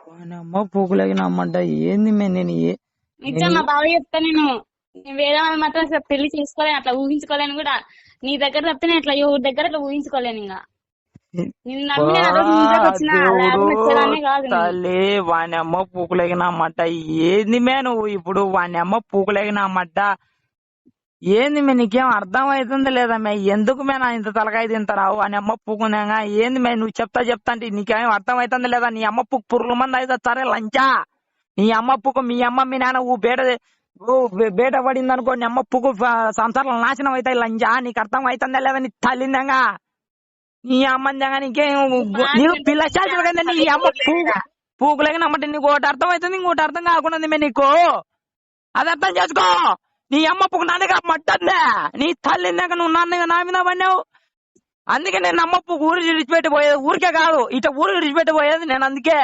అమ్మ పూకులకి నమ్మంట ఏంది నేను నిజం మా బావ చెప్తా నేను వేరే వాళ్ళు మాత్రం అసలు పెళ్లి చేసుకోలేను, అట్లా ఊహించుకోలేను కూడా. నీ దగ్గర చెప్తే నేను అట్లా ఎవరి దగ్గర అట్లా ఊహించుకోలేను. ఇంకా నిన్ను నమ్మి నేను ఆ రోజు నీ దగ్గర వచ్చిన లేకుండా వచ్చేదాన్నే కాదు నేను. తల్లి వాని అమ్మ పూకులకి నమ్మంట ఏంది మే నువ్వు ఇప్పుడు వాని అమ్మ పూకులకి నమ్మంట ఏంది మే నీకేం అర్థం అవుతుంది లేదా మే ఎందుకు మే నా ఇంత తలకాయ తింటారావు అని అమ్మ పూకునేగా ఏంది మే నువ్వు చెప్తా అంటే నీకేం అర్థం అవుతుంది లేదా నీ అమ్మ పూకు పురుగుల మంది అయితే సరే లంచా నీ అమ్మ పూకు మీ అమ్మ మీ నాన్న బేట పడింది అనుకో నీ అమ్మ పూకు సంసారాలు నాశనం అవుతాయి లంచా నీకు అర్థం అవుతుందా లేదా నీ తల్లిందంగా నీ అమ్మందంగా నీకేం నీకు పిల్ల శాస్త్రం కదా నీ అమ్మ పూకులకి నమ్మంటే నీకు ఒకటి అర్థం అవుతుంది ఇంకోటి అర్థం కాకుండా మే నీకు అది అర్థం చేసుకో నీ అమ్మ పువ్వు నా దగ్గర మట్టందే నీ తల్లిందాక నువ్వు నా మీద పడినావు అందుకే నేను అమ్మ పువ్వు ఊరు విడిచిపెట్టిపోయేది ఊరికే కాదు ఇట ఊరు విడిచిపెట్టిపోయేది నేను అందుకే